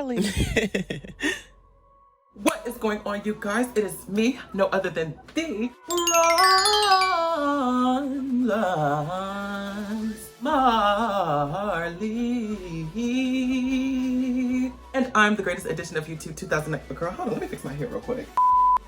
Bronzemarley. What is going on, you guys? It is me, no other than the Bronzemarley. And I'm the greatest edition of YouTube 2019. Girl, hold on, let me fix my hair real quick.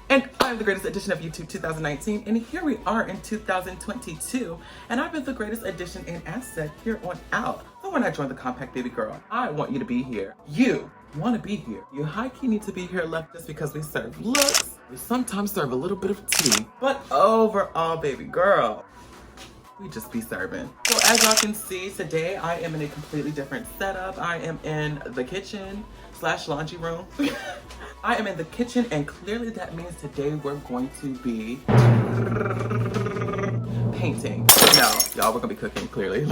And I'm the greatest edition of YouTube 2019, and here we are in 2022, and I've been the greatest addition and asset here on out. So when I joined the compact, baby girl, I want you to be here. You want to be here. You high-key need to be here left just because we serve looks. We sometimes serve a little bit of tea, but overall, baby girl, we just be serving. So as y'all can see, today I am in a completely different setup. I am in the kitchen / laundry room. I am in the kitchen, and clearly that means today we're going to be painting. No, y'all, we're gonna be cooking, clearly.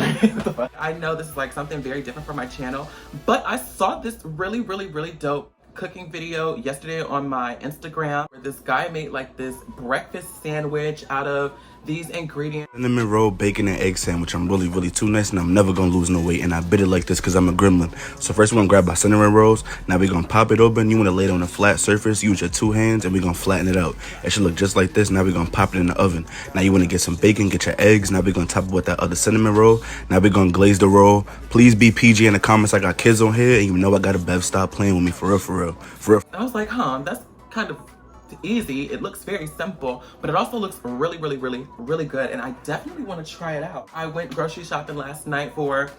I know this is like something very different from my channel, but I saw this really dope cooking video yesterday on my Instagram where this guy made like this breakfast sandwich out of these ingredients. Cinnamon roll, bacon, and egg sandwich. I'm really too nice, and I'm never gonna lose no weight, and I bit it like this because I'm a gremlin. So first we're gonna grab our cinnamon rolls. Now we're gonna pop it open. You wanna lay it on a flat surface, use your 2 hands, and we're gonna flatten it out. It should look just like this. Now we're gonna pop it in the oven. Now you wanna get some bacon, get your eggs. Now we're gonna top it with that other cinnamon roll. Now we're gonna glaze the roll. Please be PG in the comments. I got kids on here, and you know I got a bev. Stop playing with me, for real. I was like, that's kind of easy. It looks very simple, but it also looks really good, and I definitely want to try it out. I went grocery shopping last night for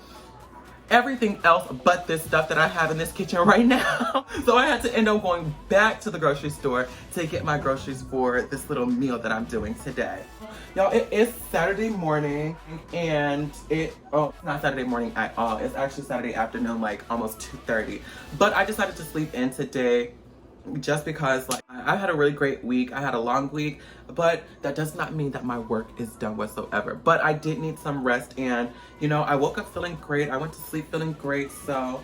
everything else but this stuff that I have in this kitchen right now. So I had to end up going back to the grocery store to get my groceries for this little meal that I'm doing today. Y'all, it is Saturday morning, and not Saturday morning at all. It's actually Saturday afternoon, like almost 2:30. But I decided to sleep in today just because like I had a really great week. I had a long week, but that does not mean that my work is done whatsoever. But I did need some rest, and you know, I woke up feeling great. I went to sleep feeling great. So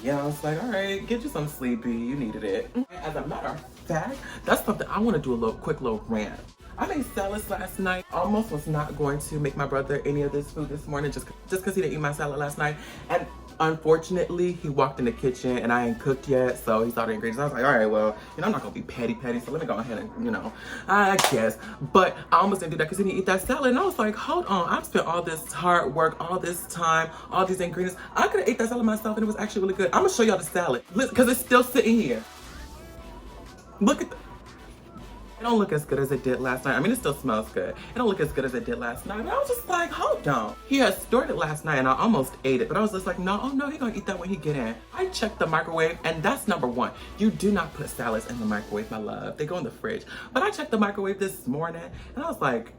yeah, I was like, all right, get you some sleepy. You needed it. As a matter of fact, that's something I want to do a quick little rant. I made salads last night. Almost was not going to make my brother any of this food this morning just because he didn't eat my salad last night. And unfortunately, he walked in the kitchen and I ain't cooked yet, so he saw the ingredients. I was like, all right, well, you know, I'm not gonna be petty, so let me go ahead and, you know, I guess. But I almost didn't do that because he didn't eat that salad. And I was like, hold on, I've spent all this hard work, all this time, all these ingredients. I could have ate that salad myself and it was actually really good. I'm gonna show y'all the salad because it's still sitting here. Look at It don't look as good as it did last night. I mean, it still smells good. It don't look as good as it did last night. But I was just like, hold on. He had stored it last night and I almost ate it. But I was just like, no, he gonna eat that when he get in. I checked the microwave, and that's number one. You do not put salads in the microwave, my love. They go in the fridge. But I checked the microwave this morning and I was like,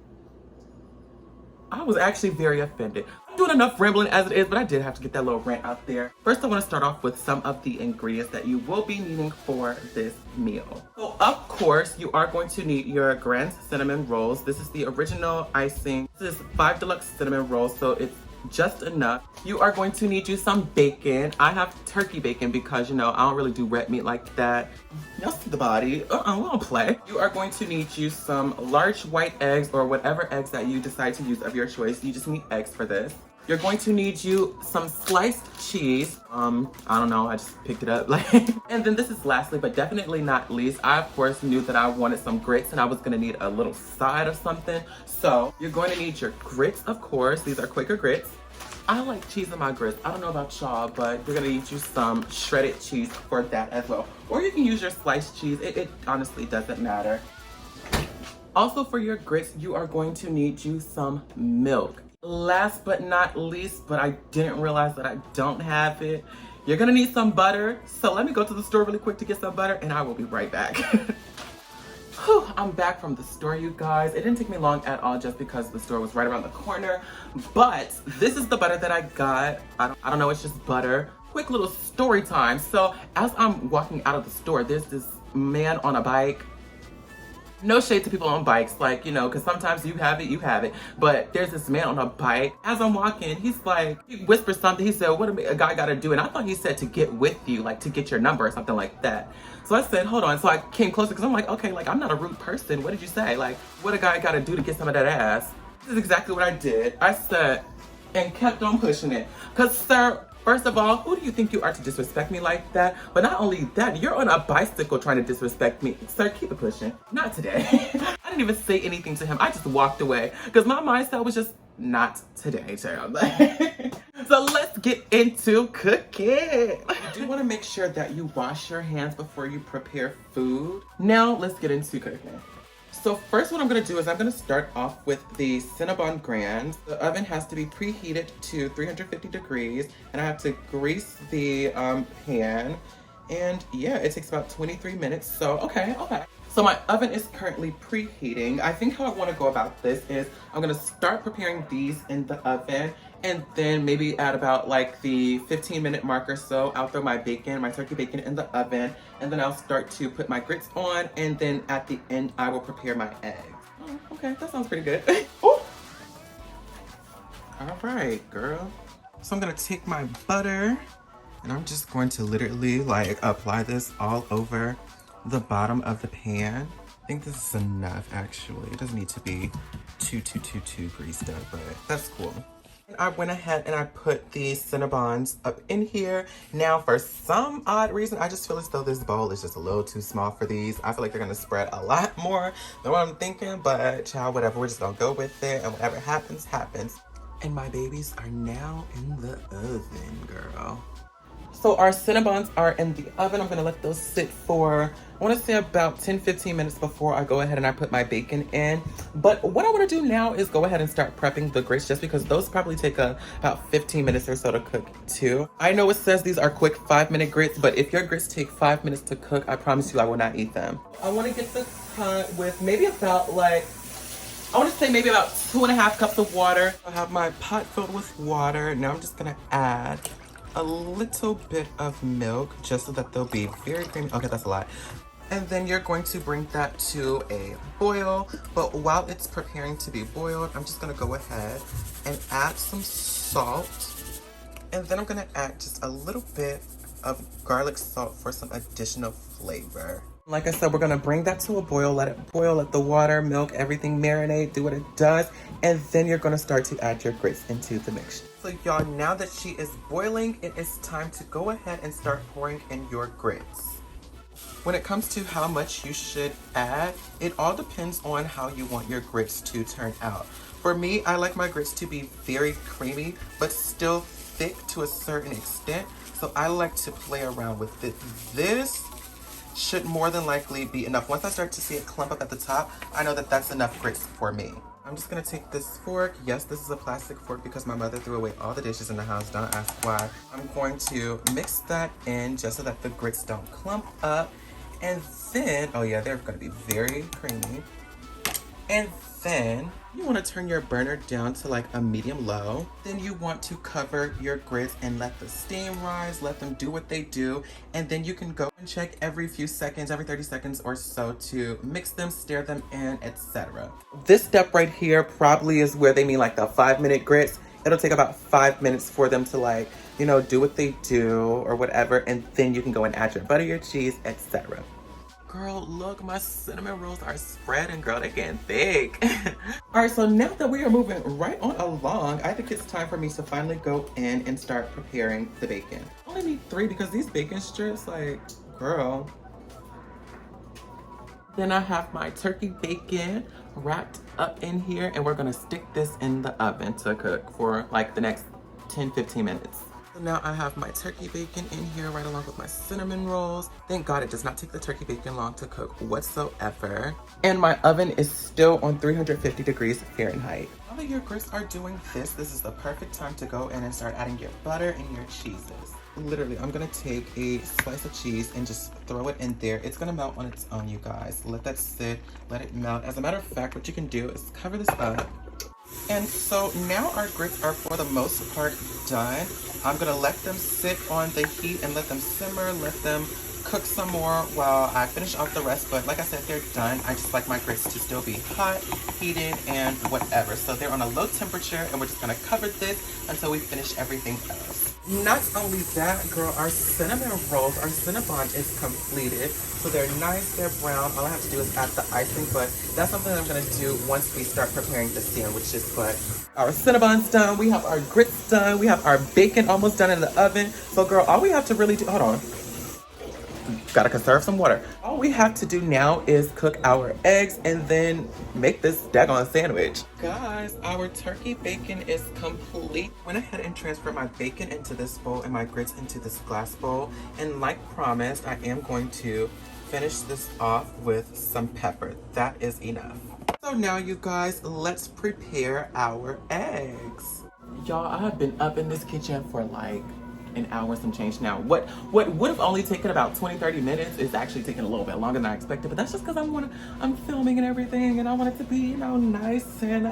I was actually very offended. I'm doing enough rambling as it is, but I did have to get that little rant out there. First, I want to start off with some of the ingredients that you will be needing for this meal. So, of course, you are going to need your Grates cinnamon rolls. This is the original icing. This is 5 deluxe cinnamon rolls, so it's just enough. You are going to need you some bacon. I have turkey bacon because, you know, I don't really do red meat like that. Y'all see the body. We don't play. You are going to need you some large white eggs, or whatever eggs that you decide to use of your choice. You just need eggs for this. You're going to need you some sliced cheese. I don't know, I just picked it up. And then this is lastly, but definitely not least, I of course knew that I wanted some grits and I was gonna need a little side of something. So you're going to need your grits, of course. These are Quaker grits. I like cheese in my grits. I don't know about y'all, but you're gonna need you some shredded cheese for that as well. Or you can use your sliced cheese. It honestly doesn't matter. Also for your grits, you are going to need you some milk. Last but not least, but I didn't realize that I don't have it, you're gonna need some butter. So let me go to the store really quick to get some butter and I will be right back. Whew, I'm back from the store, you guys. It didn't take me long at all just because the store was right around the corner. But this is the butter that I got. I don't know, it's just butter. Quick little story time. So as I'm walking out of the store, there's this man on a bike. No shade to people on bikes, like, you know, because sometimes you have it. But there's this man on a bike. As I'm walking, he's like, he whispers something. He said, what a guy got to do? And I thought he said to get with you, like to get your number or something like that. So I said, hold on. So I came closer because I'm like, okay, like I'm not a rude person. What did you say? Like, what a guy got to do to get some of that ass? This is exactly what I did. I said, and kept on pushing it. Because, sir, First of all, who do you think you are to disrespect me like that? But not only that, you're on a bicycle trying to disrespect me. Sir, keep it pushing. Not today. I didn't even say anything to him. I just walked away because my mindset was just not today, child. So let's get into cooking. You do want to make sure that you wash your hands before you prepare food. Now let's get into cooking. So first what I'm going to do is I'm going to start off with the Cinnabon grands. The oven has to be preheated to 350 degrees and I have to grease the pan. And yeah, it takes about 23 minutes. So okay. So my oven is currently preheating. I think how I want to go about this is I'm going to start preparing these in the oven and then maybe at about like the 15-minute mark or so, I'll throw my bacon, my turkey bacon in the oven, and then I'll start to put my grits on, and then at the end, I will prepare my eggs. Oh, okay, that sounds pretty good. All right, girl. So I'm gonna take my butter, and I'm just going to literally like apply this all over the bottom of the pan. I think this is enough, actually. It doesn't need to be too greased up, but that's cool. I went ahead and I put the Cinnabons up in here. Now, for some odd reason, I just feel as though this bowl is just a little too small for these. I feel like they're gonna spread a lot more than what I'm thinking, but child, whatever, we're just gonna go with it, and whatever happens, happens. And my babies are now in the oven, girl. So our Cinnabons are in the oven. I'm gonna let those sit for, I wanna say about 10-15 minutes before I go ahead and I put my bacon in. But what I wanna do now is go ahead and start prepping the grits just because those probably take about 15 minutes or so to cook too. I know it says these are quick 5-minute grits, but if your grits take 5 minutes to cook, I promise you I will not eat them. I wanna get this cut with maybe about like, I wanna say maybe about 2.5 cups of water. I have my pot filled with water. Now I'm just gonna add a little bit of milk just so that they'll be very creamy. Okay, that's a lot. And then you're going to bring that to a boil. But while it's preparing to be boiled, I'm just gonna go ahead and add some salt. And then I'm gonna add just a little bit of garlic salt for some additional flavor. Like I said, we're gonna bring that to a boil, let it boil, let the water, milk, everything marinate, do what it does, and then you're gonna start to add your grits into the mixture. So y'all, now that she is boiling, it is time to go ahead and start pouring in your grits. When it comes to how much you should add, it all depends on how you want your grits to turn out. For me, I like my grits to be very creamy, but still thick to a certain extent, so I like to play around with it. This should more than likely be enough. Once I start to see it clump up at the top, I know that that's enough grits for me. I'm just gonna take this fork. Yes, this is a plastic fork because my mother threw away all the dishes in the house. Don't ask why. I'm going to mix that in just so that the grits don't clump up. And then, oh yeah, they're gonna be very creamy. And then you want to turn your burner down to like a medium low. Then you want to cover your grits and let the steam rise, let them do what they do. And then you can go and check every few seconds, every 30 seconds or so to mix them, stir them in, etc. This step right here probably is where they mean like the 5-minute grits. It'll take about 5 minutes for them to like, you know, do what they do or whatever. And then you can go and add your butter, your cheese, etc. Girl, look, my cinnamon rolls are spreading, girl. They're getting thick. All right, so now that we are moving right on along, I think it's time for me to finally go in and start preparing the bacon. I only need 3 because these bacon strips, like, girl. Then I have my turkey bacon wrapped up in here, and we're gonna stick this in the oven to cook for like the next 10-15 minutes. So now I have my turkey bacon in here right along with my cinnamon rolls. Thank God it does not take the turkey bacon long to cook whatsoever. And my oven is still on 350 degrees Fahrenheit. Now that your grits are doing this is the perfect time to go in and start adding your butter and your cheeses. Literally, I'm gonna take a slice of cheese and just throw it in there. It's gonna melt on its own, you guys. Let that sit, let it melt. As a matter of fact, what you can do is cover this up. And so now our grits are for the most part done. I'm gonna let them sit on the heat and let them simmer, let them cook some more while I finish off the rest, but like I said, they're done. I just like my grits to still be hot, heated, and whatever. So they're on a low temperature, and we're just gonna cover this until we finish everything else. Not only that, girl, our cinnamon rolls, our Cinnabon is completed. So they're nice, they're brown. All I have to do is add the icing, but that's something that I'm gonna do once we start preparing the sandwiches. But our Cinnabon's done, we have our grits done, we have our bacon almost done in the oven. So girl, all we have to really do, hold on. Gotta conserve some water. All we have to do now is cook our eggs and then make this daggone sandwich. Guys, our turkey bacon is complete. Went ahead and transferred my bacon into this bowl and my grits into this glass bowl. And like promised, I am going to finish this off with some pepper. That is enough. So now you guys, let's prepare our eggs. Y'all, I have been up in this kitchen for like an hour some change now. What would have only taken about 20-30 minutes is actually taking a little bit longer than I expected, but that's just because I'm filming and everything and I want it to be, you know, nice and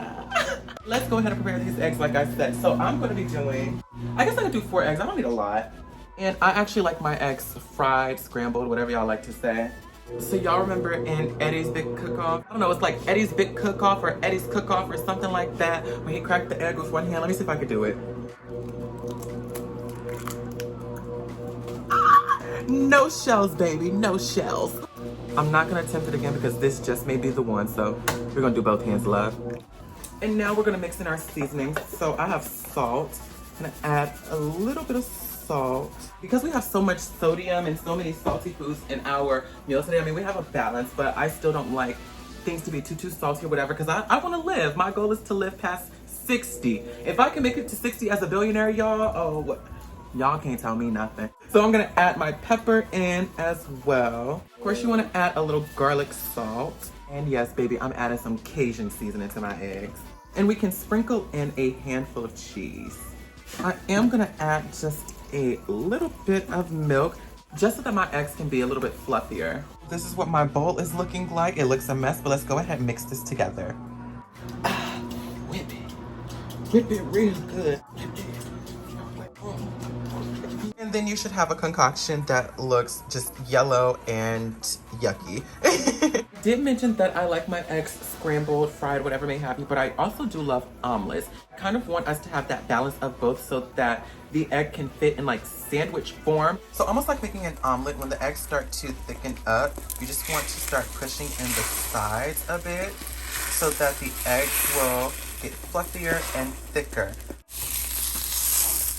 let's go ahead and prepare these eggs like I said. So I'm going to be doing, I guess I could do 4 eggs. I don't need a lot. And I actually like my eggs fried, scrambled, whatever y'all like to say. So y'all remember in Eddie's Big Cook-Off? I don't know, it's like Eddie's Big Cook-Off or Eddie's Cook-Off or something like that, when he cracked the egg with one hand. Let me see if I could do it. No shells, baby, no shells. I'm not gonna attempt it again because this just may be the one, so we're gonna do both hands, love. And now we're gonna mix in our seasonings. So I have salt. I'm gonna add a little bit of salt. Because we have so much sodium and so many salty foods in our meals today, I mean, we have a balance, but I still don't like things to be too salty or whatever because I wanna live. My goal is to live past 60. If I can make it to 60 as a billionaire, y'all, oh, y'all can't tell me nothing. So I'm gonna add my pepper in as well. Of course, you wanna add a little garlic salt. And yes, baby, I'm adding some Cajun seasoning to my eggs. And we can sprinkle in a handful of cheese. I am gonna add just a little bit of milk, just so that my eggs can be a little bit fluffier. This is what my bowl is looking like. It looks a mess, but let's go ahead and mix this together. Whip it. Whip it real good. Whip it. And then you should have a concoction that looks just yellow and yucky. I did mention that I like my eggs scrambled, fried, whatever may have you, but I also do love omelets. I kind of want us to have that balance of both so that the egg can fit in like sandwich form. So almost like making an omelet, when the eggs start to thicken up, you just want to start pushing in the sides a bit so that the eggs will get fluffier and thicker.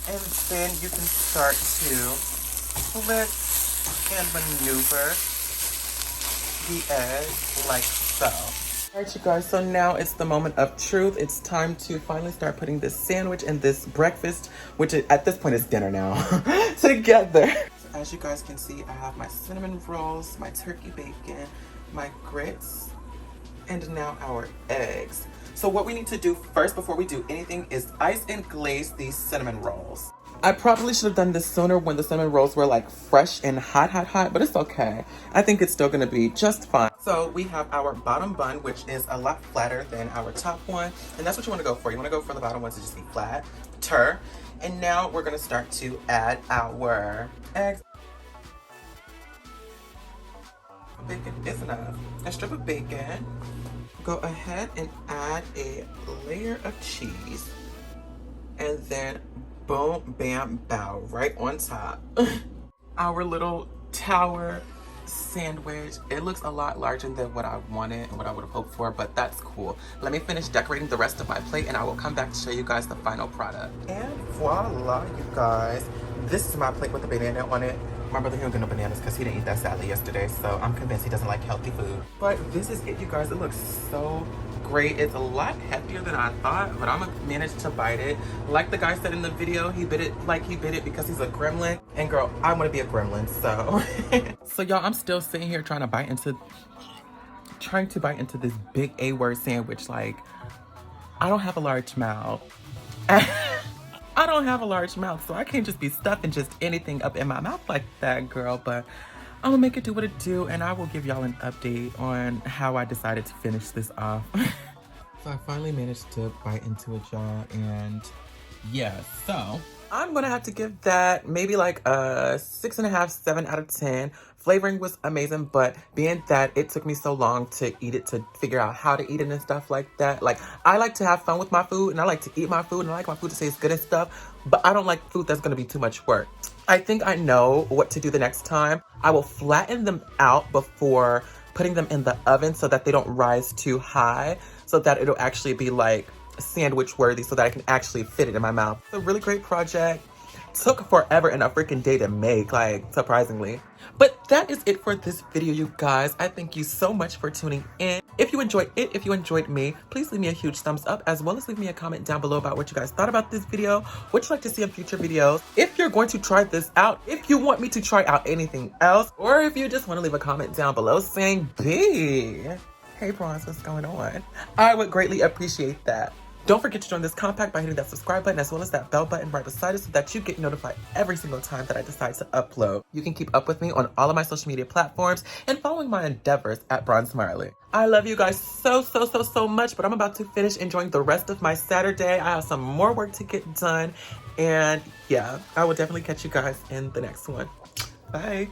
And then you can start to flip and maneuver the egg like so. All right, you guys, so now it's the moment of truth. It's time to finally start putting this sandwich and this breakfast, which at this point is dinner now, together. So as you guys can see, I have my cinnamon rolls, my turkey bacon, my grits, and now our eggs. So what we need to do first before we do anything is ice and glaze these cinnamon rolls. I probably should have done this sooner when the cinnamon rolls were like fresh and hot, but it's okay. I think it's still gonna be just fine. So we have our bottom bun, which is a lot flatter than our top one. And that's what you wanna go for. You wanna go for the bottom one to just be flat. And now we're gonna start to add our eggs. Bacon is enough. A strip of bacon. Go ahead and add a layer of cheese. And then boom, bam, bow, right on top. Our little tower sandwich. It looks a lot larger than what I wanted and what I would have hoped for, but that's cool. Let me finish decorating the rest of my plate and I will come back to show you guys the final product. And voila, you guys. This is my plate with the banana on it. My brother, he don't get no bananas because he didn't eat that salad yesterday, so I'm convinced he doesn't like healthy food. But this is it, you guys. It looks so great. It's a lot heftier than I thought, but I'm gonna manage to bite it. Like the guy said in the video, he bit it like he bit it because he's a gremlin. And girl, I want to be a gremlin, so. So y'all, I'm still sitting here trying to bite into this big A-word sandwich. Like, I don't have a large mouth. I don't have a large mouth, so I can't just be stuffing just anything up in my mouth like that, girl. But I'm gonna make it do what it do, and I will give y'all an update on how I decided to finish this off. So I finally managed to bite into it, y'all, and yeah, so I'm gonna have to give that maybe like a 6.5, 7 out of 10. Flavoring was amazing, but being that it took me so long to eat it, to figure out how to eat it and stuff like that. Like, I like to have fun with my food and I like to eat my food and I like my food to taste good and stuff, but I don't like food that's gonna be too much work. I think I know what to do the next time. I will flatten them out before putting them in the oven so that they don't rise too high, so that it'll actually be like sandwich worthy, so that I can actually fit it in my mouth. It's a really great project. Took forever and a freaking day to make, like, surprisingly. But that is it for this video, you guys. I thank you so much for tuning in. If you enjoyed it, if you enjoyed me, please leave me a huge thumbs up, as well as leave me a comment down below about what you guys thought about this video, what you'd like to see in future videos. If you're going to try this out, if you want me to try out anything else, or if you just want to leave a comment down below saying, B, hey Bronze, what's going on? I would greatly appreciate that. Don't forget to join this compact by hitting that subscribe button as well as that bell button right beside it so that you get notified every single time that I decide to upload. You can keep up with me on all of my social media platforms and following my endeavors at Bronzemarley. I love you guys so much, but I'm about to finish enjoying the rest of my Saturday. I have some more work to get done, and yeah, I will definitely catch you guys in the next one. Bye.